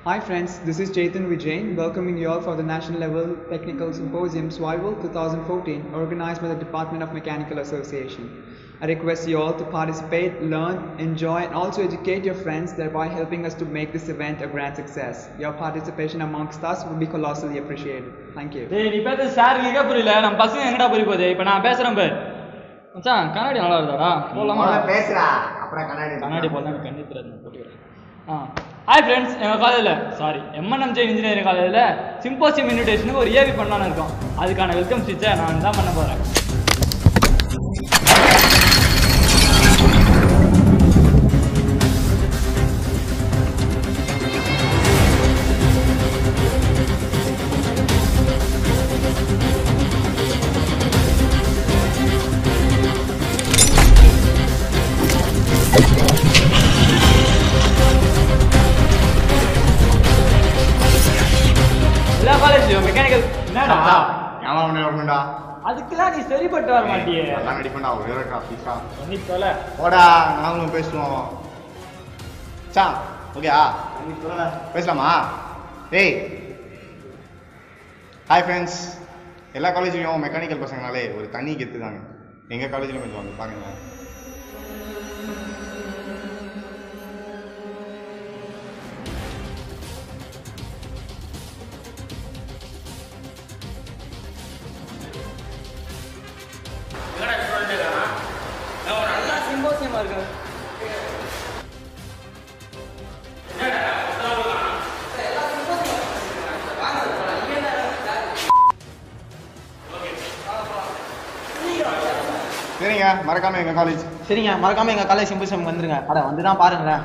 Hi friends, this is Chetan Vijayan welcoming you all for the National Level Technical Symposium Survival 2014 organized by the Department of Mechanical Association. I request you all to participate, learn, enjoy and also educate your friends, thereby helping us to make this event a grand success. Your participation amongst us will be colossally appreciated. Thank you. டேய் நீ பேச சாருக்கு புரியல நம்ம பசங்க எங்கடா போய் போதே இப்போ நான் பேசுறேன் பாரு மச்சான் கண்ணாடி நல்லா இருக்குதாடா போலாமா பேசுறா அப்புறம் கண்ணாடி போலாம் கண்டிப்பா போட்டுக்கிறேன் ஹாய் ஃப்ரெண்ட்ஸ் எங்கள் காலேஜில் எம்என்எம்ஜே இன்ஜினியரிங் காலேஜில் சிம்போசியம் இன்விடேஷனுக்கு ஒரு ஏவி பண்ணலான்னு இருக்கோம். அதுக்கான வெல்கம் ஸ்பீச்சை நான் தான் பண்ண போகிறேன். எல்லா காலேஜ்லயும் மெக்கானிக்கல் என்னடா ஞாபகம் ஒண்ணே வரணும்டா. அதுக்கெல்லாம் நீ சரிப்பட்டு வர மாட்டியே. நல்லா நடிப்பேன்டா ஒரே ஒரு டாபிக்கா. பண்ணி தொலை. போடா நாங்களும் பேசுவோம். சாம் ஓகேயா? பண்ணி தொலை. பேசலாமா? டேய் ஹாய் ஃப்ரெண்ட்ஸ், எல்லா காலேஜ்லயும் மெக்கானிக்கல் பசங்கனாலே ஒரு தனி கெத்து தாங்க. எங்க காலேஜ்லயும் கொஞ்சம் வந்து பாருங்க. சிம்போசியமா இருக்கு. சரிங்க, மறக்காம எங்க காலேஜ் சரிங்க, மறக்காம எங்க காலேஜ் சிம்பிள்ஸ் வந்துருங்க. அட வந்து தான் பாருங்களேன்.